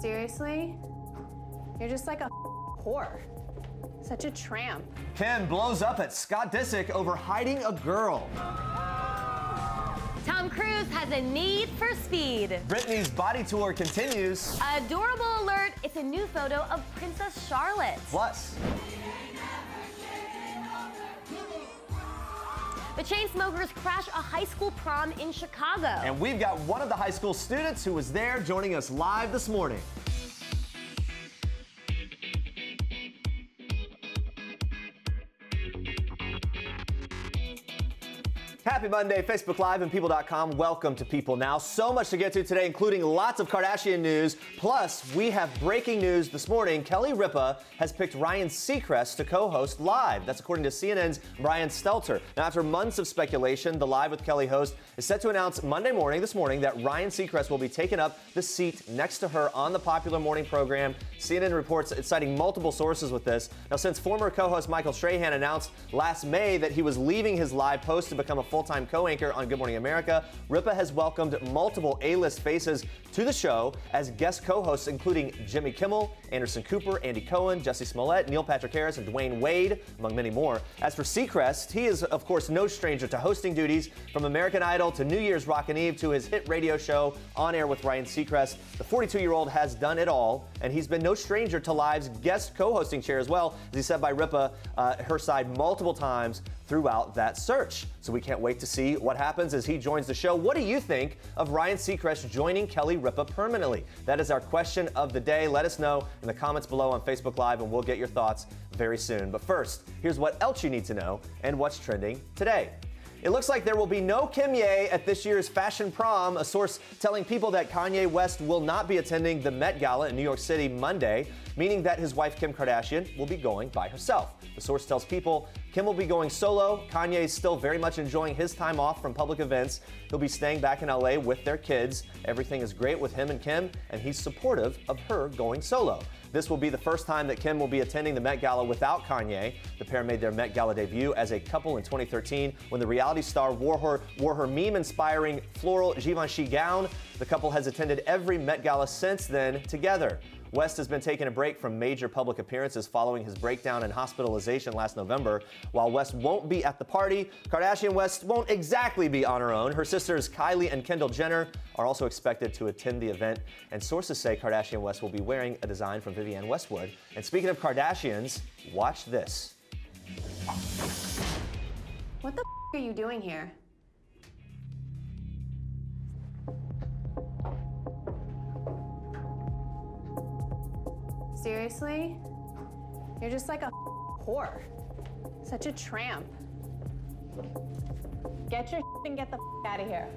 Seriously? You're just like a whore. Such a tramp. Kim blows up at Scott Disick over hiding a girl. Tom Cruise has a need for speed. Britney's body tour continues. Adorable alert, it's a new photo of Princess Charlotte. Plus, the Chainsmokers crash a high school prom in Chicago. and we've got one of the high school students who was there joining us live this morning. Happy Monday, Facebook Live and People.com. Welcome to People Now. So much to get to today, including lots of Kardashian news. Plus, we have breaking news this morning. Kelly Ripa has picked Ryan Seacrest to co-host Live. That's according to CNN's Brian Stelter. Now, after months of speculation, the Live with Kelly host is set to announce this morning, that Ryan Seacrest will be taking up the seat next to her on the popular morning program. CNN reports it's citing multiple sources with this. Now, since former co-host Michael Strahan announced last May that he was leaving his Live post to become a full-time co-anchor on Good Morning America, Ripa has welcomed multiple A-list faces to the show as guest co-hosts, including Jimmy Kimmel, Anderson Cooper, Andy Cohen, Jussie Smollett, Neil Patrick Harris, and Dwayne Wade, among many more. As for Seacrest, he is, of course, no stranger to hosting duties, from American Idol to New Year's Rockin' Eve to his hit radio show On Air with Ryan Seacrest. The 42-year-old has done it all, and he's been no stranger to Live's guest co-hosting chair as well, as he said by Ripa, her side multiple times throughout that search. So we can't wait to see what happens as he joins the show. What do you think of Ryan Seacrest joining Kelly Ripa permanently? That is our question of the day. Let us know in the comments below on Facebook Live, and we'll get your thoughts very soon. But first, here's what else you need to know and what's trending today. It looks like there will be no Kim Ye at this year's fashion prom, a source telling People that Kanye West will not be attending the Met Gala in New York City Monday, meaning that his wife Kim Kardashian will be going by herself. The source tells People Kim will be going solo. Kanye is still very much enjoying his time off from public events. He'll be staying back in LA with their kids. Everything is great with him and Kim, and he's supportive of her going solo. This will be the first time that Kim will be attending the Met Gala without Kanye. The pair made their Met Gala debut as a couple in 2013 when the reality star wore her meme-inspiring floral Givenchy gown. The couple has attended every Met Gala since then together. West has been taking a break from major public appearances following his breakdown and hospitalization last November. While West won't be at the party, Kardashian West won't exactly be on her own. Her sisters Kylie and Kendall Jenner are also expected to attend the event, and sources say Kardashian West will be wearing a design from Vivienne Westwood. And speaking of Kardashians, watch this. What the are you doing here? Seriously? You're just like a whore. Such a tramp. Get your and get the out of here.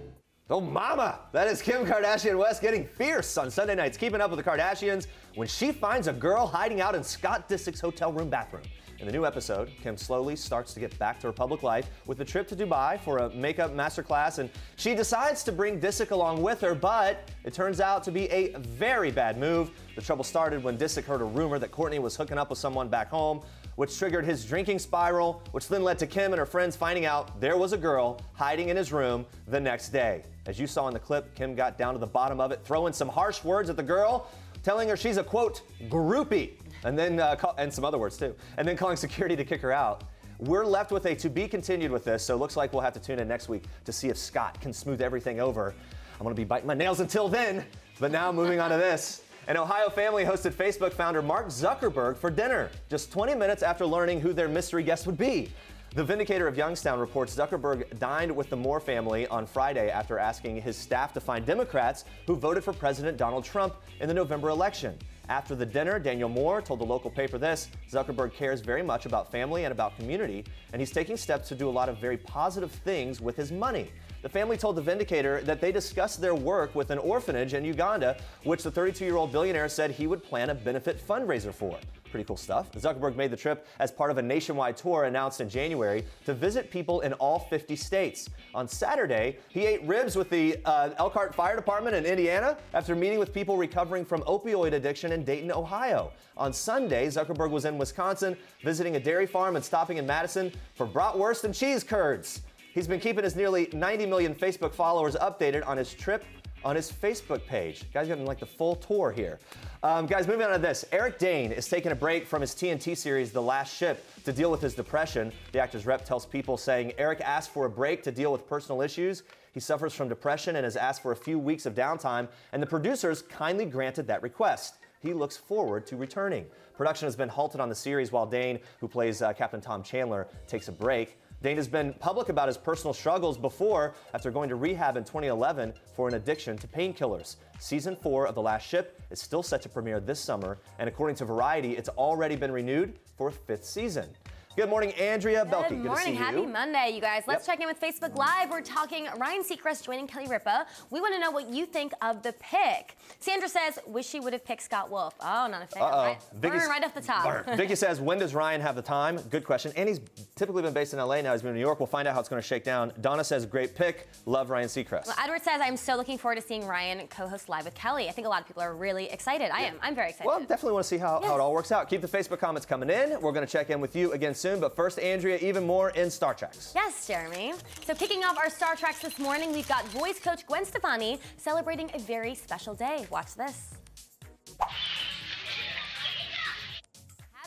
Oh, mama! That is Kim Kardashian West getting fierce on Sunday nights, keeping up with the Kardashians when she finds a girl hiding out in Scott Disick's hotel room bathroom. In the new episode, Kim slowly starts to get back to her public life with a trip to Dubai for a makeup masterclass, and she decides to bring Disick along with her, but it turns out to be a very bad move. The trouble started when Disick heard a rumor that Kourtney was hooking up with someone back home, which triggered his drinking spiral, which then led to Kim and her friends finding out there was a girl hiding in his room the next day. As you saw in the clip, Kim got down to the bottom of it, throwing some harsh words at the girl, telling her she's a, quote, groupie, and then and some other words too, and then calling security to kick her out. We're left with a to be continued with this, so it looks like we'll have to tune in next week to see if Scott can smooth everything over. I'm gonna be biting my nails until then, but now moving on to this. An Ohio family hosted Facebook founder Mark Zuckerberg for dinner, just 20 minutes after learning who their mystery guest would be. The Vindicator of Youngstown reports Zuckerberg dined with the Moore family on Friday after asking his staff to find Democrats who voted for President Donald Trump in the November election. After the dinner, Daniel Moore told the local paper this: Zuckerberg cares very much about family and about community, and he's taking steps to do a lot of very positive things with his money. The family told The Vindicator that they discussed their work with an orphanage in Uganda, which the 32-year-old billionaire said he would plan a benefit fundraiser for. Pretty cool stuff. Zuckerberg made the trip as part of a nationwide tour announced in January to visit people in all 50 states. On Saturday, he ate ribs with the Elkhart Fire Department in Indiana after meeting with people recovering from opioid addiction in Dayton, Ohio. On Sunday, Zuckerberg was in Wisconsin, visiting a dairy farm and stopping in Madison for bratwurst and cheese curds. He's been keeping his nearly 90 million Facebook followers updated on his trip on his Facebook page. Guy's getting like the full tour here. Guys, moving on to this. Eric Dane is taking a break from his TNT series, The Last Ship, to deal with his depression. The actor's rep tells People, saying Eric asked for a break to deal with personal issues. He suffers from depression and has asked for a few weeks of downtime, and the producers kindly granted that request. He looks forward to returning. Production has been halted on the series while Dane, who plays Captain Tom Chandler, takes a break. Dane has been public about his personal struggles before, after going to rehab in 2011 for an addiction to painkillers. Season 4 of The Last Ship is still set to premiere this summer, and according to Variety, it's already been renewed for a 5th season. Good morning, Andrea. Boehlke. Good morning. Happy Monday, you guys. Let's check in with Facebook Live. We're talking Ryan Seacrest joining Kelly Ripa. We want to know what you think of the pick. Sandra says, wish she would have picked Scott Wolf. Oh, not a fan. Right off the top. Vicky says, when does Ryan have the time? Good question. And he's typically been based in LA. Now he's moving to New York. We'll find out how it's going to shake down. Donna says, great pick. Love Ryan Seacrest. Well, Edward says, I'm so looking forward to seeing Ryan co-host Live with Kelly. I think a lot of people are really excited. I am. I'm very excited. Well, definitely want to see how it all works out. Keep the Facebook comments coming in. We're going to check in with you again soon. But first, Andrea, even more in Star Treks. Yes, Jeremy. So kicking off our Star Treks this morning, we've got voice coach Gwen Stefani celebrating a very special day. Watch this.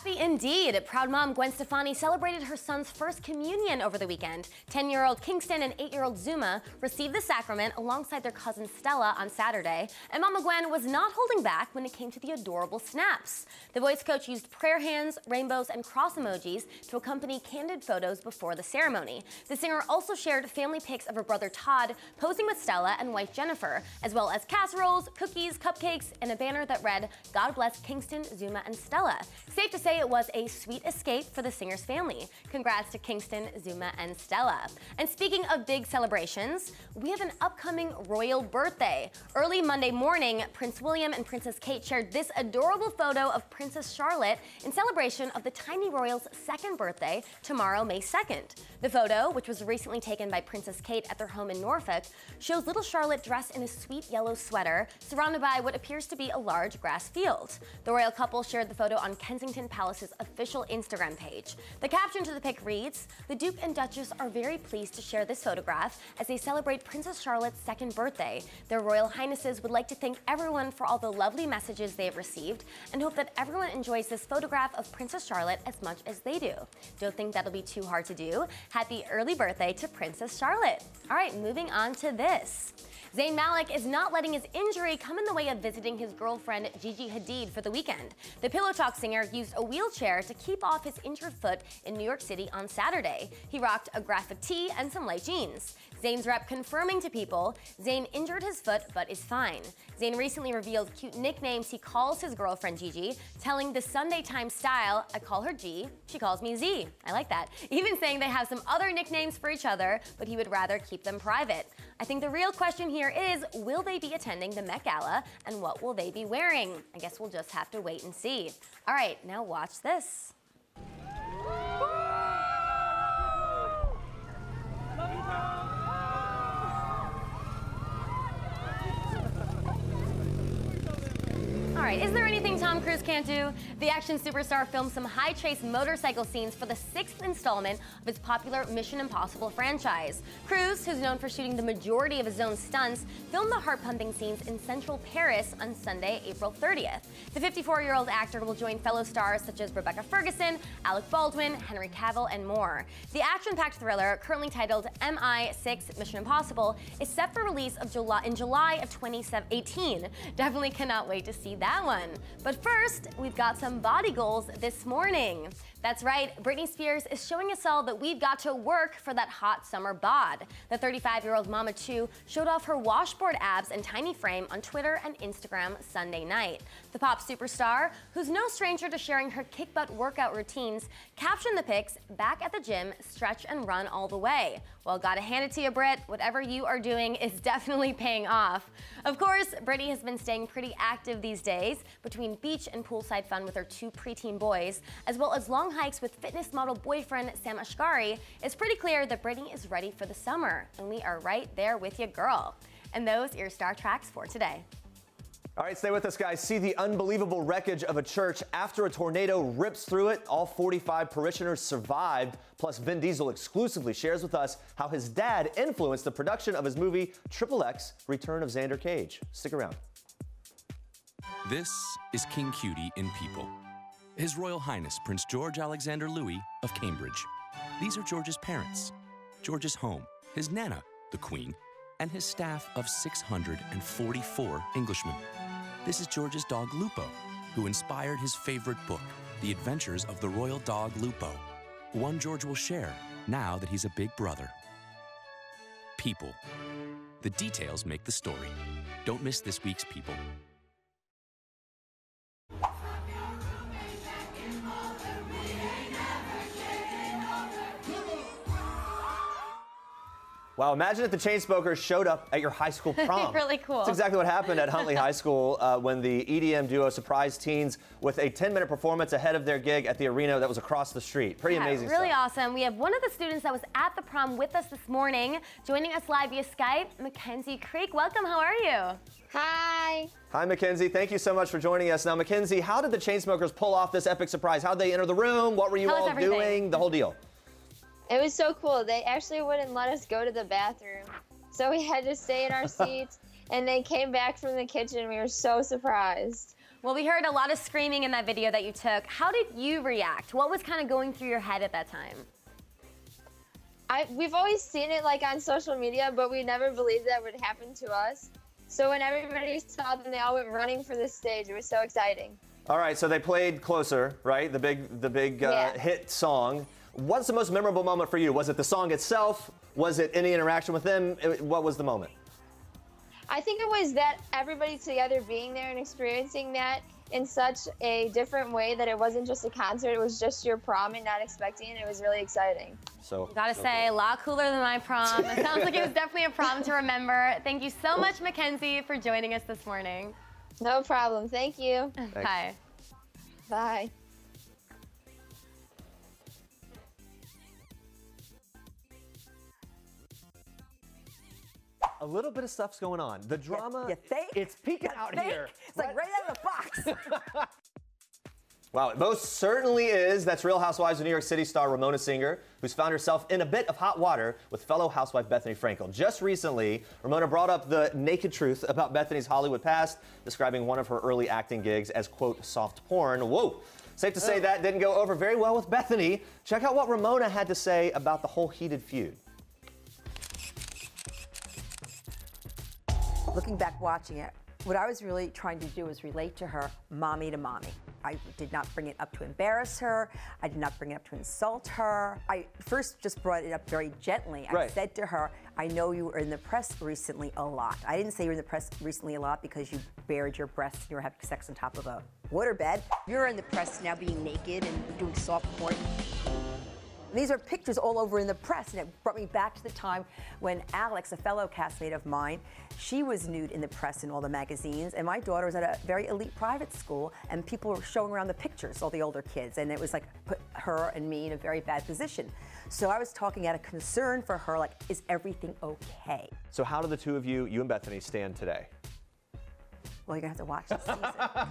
Happy indeed. Proud mom Gwen Stefani celebrated her son's first communion over the weekend. 10-year-old Kingston and 8-year-old Zuma received the sacrament alongside their cousin Stella on Saturday, and Mama Gwen was not holding back when it came to the adorable snaps. The voice coach used prayer hands, rainbows, and cross emojis to accompany candid photos before the ceremony. The singer also shared family pics of her brother Todd posing with Stella and wife Jennifer, as well as casseroles, cookies, cupcakes, and a banner that read, God bless Kingston, Zuma, and Stella. Safe to say it was a sweet escape for the singer's family. Congrats to Kingston, Zuma, and Stella. And speaking of big celebrations, we have an upcoming royal birthday. Early Monday morning, Prince William and Princess Kate shared this adorable photo of Princess Charlotte in celebration of the tiny royal's 2nd birthday tomorrow, May 2nd. The photo, which was recently taken by Princess Kate at their home in Norfolk, shows little Charlotte dressed in a sweet yellow sweater surrounded by what appears to be a large grass field. The royal couple shared the photo on Kensington Palace's official Instagram page. The caption to the pic reads, "The Duke and Duchess are very pleased to share this photograph as they celebrate Princess Charlotte's 2nd birthday. Their Royal Highnesses would like to thank everyone for all the lovely messages they have received and hope that everyone enjoys this photograph of Princess Charlotte as much as they do. Don't think that'll be too hard to do. Happy early birthday to Princess Charlotte." All right, moving on to this. Zayn Malik is not letting his injury come in the way of visiting his girlfriend Gigi Hadid for the weekend. The Pillow Talk singer used a wheelchair to keep off his injured foot in New York City on Saturday. He rocked a graphic tee and some light jeans. Zayn's rep confirming to People, Zayn injured his foot but is fine. Zayn recently revealed cute nicknames he calls his girlfriend Gigi, telling the Sunday Times Style, "I call her G, she calls me Z." I like that. Even saying they have some other nicknames for each other, but he would rather keep them private. I think the real question here is, will they be attending the Met Gala, and what will they be wearing? I guess we'll just have to wait and see. All right, now watch this. All right, is there anything Tom Cruise can't do? The action superstar filmed some high-chase motorcycle scenes for the 6th installment of his popular Mission Impossible franchise. Cruise, who's known for shooting the majority of his own stunts, filmed the heart-pumping scenes in central Paris on Sunday, April 30th. The 54-year-old actor will join fellow stars such as Rebecca Ferguson, Alec Baldwin, Henry Cavill, and more. The action-packed thriller, currently titled MI6 Mission Impossible, is set for release in July of 2018. Definitely cannot wait to see that one. But first, we've got some body goals this morning. That's right, Britney Spears is showing us all that we've got to work for that hot summer bod. The 35-year-old Mama 2 showed off her washboard abs and tiny frame on Twitter and Instagram Sunday night. The pop superstar, who's no stranger to sharing her kick-butt workout routines, captioned the pics, "Back at the gym, stretch and run all the way." Well, gotta hand it to you, Brit. Whatever you are doing is definitely paying off. Of course, Britney has been staying pretty active these days between beach and poolside fun with her 2 preteen boys, as well as long hikes with fitness model boyfriend Sam Ashgari. It's pretty clear that Britney is ready for the summer, and we are right there with you, girl. And those are your Star Tracks for today. All right, stay with us, guys. See the unbelievable wreckage of a church after a tornado rips through it. All 45 parishioners survived. Plus, Vin Diesel exclusively shares with us how his dad influenced the production of his movie XXX: Return of Xander Cage. Stick around. This is King Cutie in People. His Royal Highness Prince George Alexander Louis of Cambridge. These are George's parents, George's home, his Nana, the Queen, and his staff of 644 Englishmen. This is George's dog Lupo, who inspired his favorite book, The Adventures of the Royal Dog Lupo, one George will share now that he's a big brother. People. The details make the story. Don't miss this week's People. Wow, imagine if the Chainsmokers showed up at your high school prom. Really cool. That's exactly what happened at Huntley High School when the EDM duo surprised teens with a 10-minute performance ahead of their gig at the arena that was across the street. Pretty amazing really stuff. Awesome. We have one of the students that was at the prom with us this morning. Joining us live via Skype, Mackenzie Creek. Welcome, how are you? Hi. Hi, Mackenzie. Thank you so much for joining us. Now, Mackenzie, how did the Chainsmokers pull off this epic surprise? How did they enter the room? What were you all doing? The whole deal. It was so cool. They actually wouldn't let us go to the bathroom. So we had to stay in our seats, and they came back from the kitchen. We were so surprised. Well, we heard a lot of screaming in that video that you took. How did you react? What was kind of going through your head at that time? We've always seen it like on social media, but we never believed that would happen to us. So when everybody saw them, they all went running for the stage. It was so exciting. All right, so they played Closer, right? The big hit song. What's the most memorable moment for you? Was it the song itself? Was it any interaction with them? What was the moment? I think it was that everybody together being there and experiencing that in such a different way that it wasn't just a concert, it was just your prom and not expecting it. It was really exciting. So gotta say, a lot cooler than my prom. It sounds like it was definitely a prom to remember. Thank you so much, Mackenzie, for joining us this morning. No problem. Thank you. Bye. Bye. A little bit of stuff's going on. The drama, you think? It's peeking out here. It's like right out of the box. Wow, it most certainly is. That's Real Housewives of New York City star Ramona Singer, who's found herself in a bit of hot water with fellow housewife Bethenny Frankel. Just recently, Ramona brought up the naked truth about Bethenny's Hollywood past, describing one of her early acting gigs as, quote, soft porn. Whoa. Safe to say that didn't go over very well with Bethenny. Check out what Ramona had to say about the whole heated feud. Looking back watching it, what I was really trying to do was relate to her mommy to mommy. I did not bring it up to embarrass her. I did not bring it up to insult her. I first just brought it up very gently. I said to her, I know you were in the press recently a lot. I didn't say you were in the press recently a lot because you bared your breasts and you were having sex on top of a waterbed. You're in the press now being naked and doing soft porn. These are pictures all over in the press, and it brought me back to the time when Alex, a fellow castmate of mine, she was nude in the press in all the magazines, and my daughter was at a very elite private school, and people were showing around the pictures, all the older kids, and it was like put her and me in a very bad position. So I was talking out of concern for her, like, is everything okay? So how do the two of you and Bethenny, stand today? Well, you're gonna have to watch this season.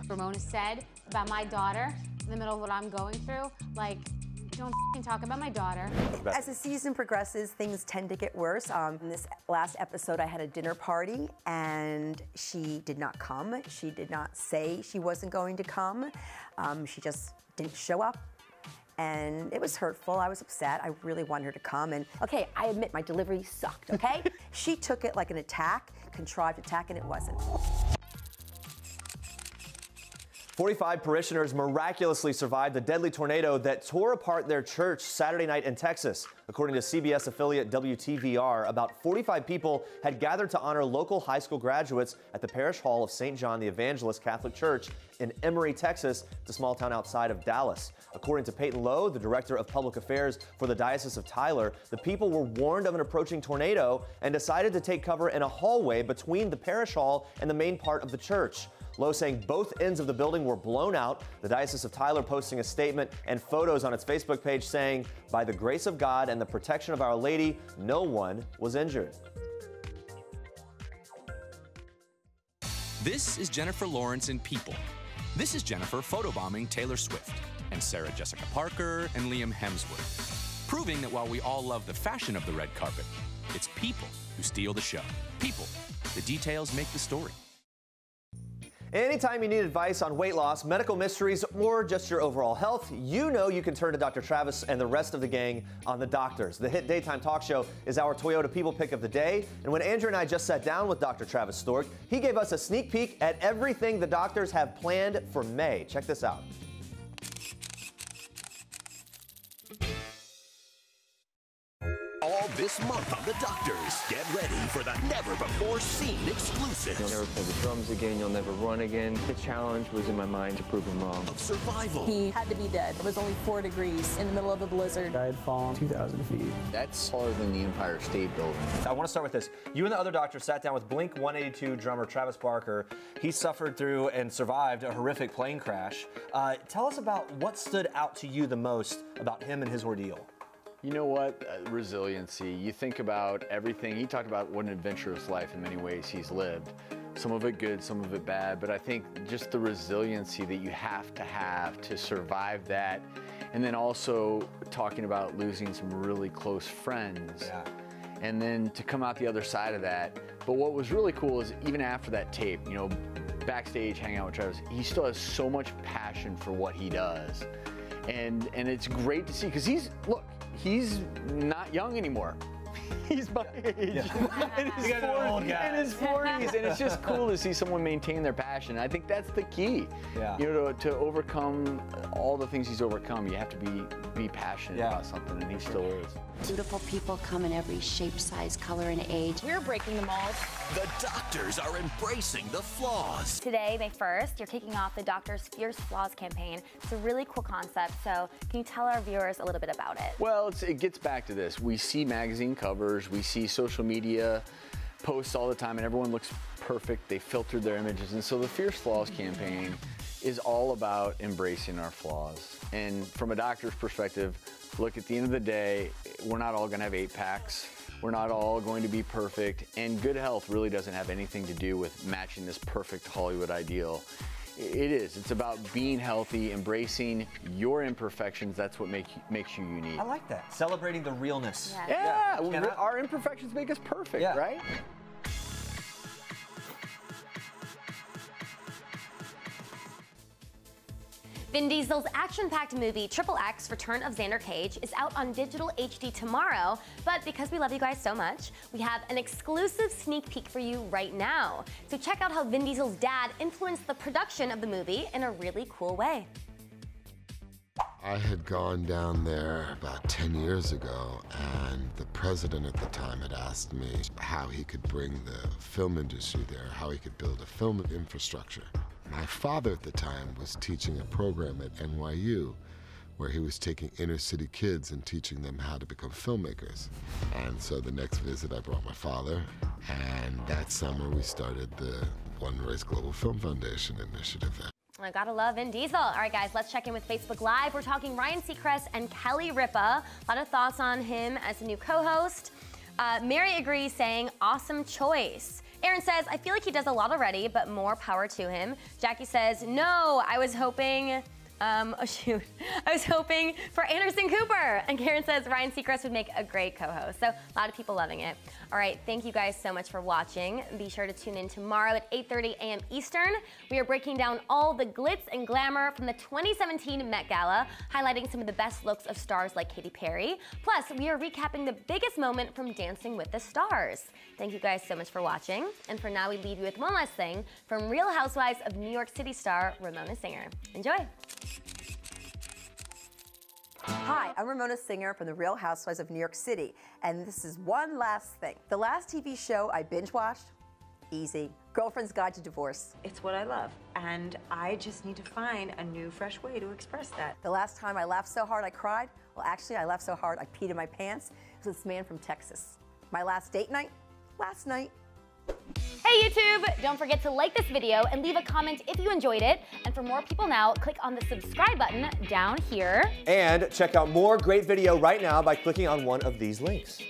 Ramona said about my daughter, in the middle of what I'm going through, like, don't talk about my daughter. As the season progresses, things tend to get worse. In this last episode, I had a dinner party, and she did not come. She did not say she wasn't going to come. She just didn't show up, and it was hurtful. I was upset. I really wanted her to come, and okay, I admit my delivery sucked, okay? She took it like an attack, contrived attack, and it wasn't. 45 parishioners miraculously survived the deadly tornado that tore apart their church Saturday night in Texas. According to CBS affiliate WTVR, about 45 people had gathered to honor local high school graduates at the Parish Hall of St. John the Evangelist Catholic Church in Emory, Texas, the small town outside of Dallas. According to Peyton Lowe, the director of public affairs for the Diocese of Tyler, the people were warned of an approaching tornado and decided to take cover in a hallway between the parish hall and the main part of the church. Lowe saying both ends of the building were blown out. The Diocese of Tyler posting a statement and photos on its Facebook page saying, by the grace of God and the protection of Our Lady, no one was injured. This is Jennifer Lawrence in People. This is Jennifer photobombing Taylor Swift and Sarah Jessica Parker and Liam Hemsworth, proving that while we all love the fashion of the red carpet, it's people who steal the show. People. The details make the story. Anytime you need advice on weight loss, medical mysteries, or just your overall health, you know you can turn to Dr. Travis and the rest of the gang on The Doctors. The hit daytime talk show is our Toyota People Pick of the day. And when Andrea and I just sat down with Dr. Travis Stork, he gave us a sneak peek at everything the doctors have planned for May. Check this out. All this month on The Doctors, get ready for the never-before-seen exclusives. You'll never play the drums again, you'll never run again. The challenge was in my mind to prove him wrong. Of survival. He had to be dead. It was only 4 degrees in the middle of a blizzard. I had fallen 2,000 feet. That's taller than the Empire State Building. I want to start with this. You and the other doctor sat down with Blink 182 drummer Travis Barker. He suffered through and survived a horrific plane crash. Tell us about what stood out to you the most about him and his ordeal. You know what? Resiliency. You think about everything. He talked about what an adventurous life in many ways he's lived. Some of it good, some of it bad, but I think just the resiliency that you have to survive that. And then also talking about losing some really close friends. Yeah. And then to come out the other side of that. But what was really cool is even after that tape, you know, backstage hanging out with Travis, he still has so much passion for what he does. And it's great to see, because he's not young anymore. He's my age. Yeah. in his 40s, and it's just cool to see someone maintain their passion. I think that's the key. Yeah. You know, to overcome all the things he's overcome, you have to be passionate about something, and he still is. Beautiful people come in every shape, size, color, and age. We're breaking the mold. The Doctors are embracing the flaws. Today, May 1st, you're kicking off the Doctors Fierce Flaws campaign. It's a really cool concept, so can you tell our viewers a little bit about it? Well, it gets back to this. We see magazine covers, we see social media posts all the time, and everyone looks perfect. They filtered their images, and so the Fierce Flaws campaign is all about embracing our flaws. And from a doctor's perspective, look, at the end of the day, we're not all gonna have 8-packs. We're not all going to be perfect, and good health really doesn't have anything to do with matching this perfect Hollywood ideal. It is. It's about being healthy, embracing your imperfections. That's what makes you unique. I like that. Celebrating the realness. Yeah. Our imperfections make us perfect, right? Vin Diesel's action-packed movie Triple X Return of Xander Cage is out on digital HD tomorrow, but because we love you guys so much, we have an exclusive sneak peek for you right now. So check out how Vin Diesel's dad influenced the production of the movie in a really cool way. I had gone down there about 10 years ago, and the president at the time had asked me how he could bring the film industry there, how he could build a film infrastructure. My father at the time was teaching a program at NYU where he was taking inner city kids and teaching them how to become filmmakers. And so the next visit I brought my father, and that summer we started the One Race Global Film Foundation initiative. I gotta love Vin Diesel. All right, guys, let's check in with Facebook Live. We're talking Ryan Seacrest and Kelly Ripa. A lot of thoughts on him as a new co-host. Mary agrees, saying, awesome choice. Aaron says, I feel like he does a lot already, but more power to him. Jackie says, no, I was hoping, I was hoping for Anderson Cooper. And Karen says Ryan Seacrest would make a great co-host. So a lot of people loving it. All right, thank you guys so much for watching. Be sure to tune in tomorrow at 8:30 a.m. Eastern. We are breaking down all the glitz and glamour from the 2017 Met Gala, highlighting some of the best looks of stars like Katy Perry. Plus, we are recapping the biggest moment from Dancing with the Stars. Thank you guys so much for watching. And for now, we leave you with one last thing from Real Housewives of New York City star Ramona Singer. Enjoy. Hi, I'm Ramona Singer from The Real Housewives of New York City, and this is one last thing. The last TV show I binge-watched, easy, Girlfriend's Guide to Divorce. It's what I love, and I just need to find a new, fresh way to express that. The last time I laughed so hard I cried, well, actually, I laughed so hard I peed in my pants. It was this man from Texas. My last date night, last night. Hey YouTube! Don't forget to like this video and leave a comment if you enjoyed it. And for more People Now, click on the subscribe button down here. And check out more great video right now by clicking on one of these links.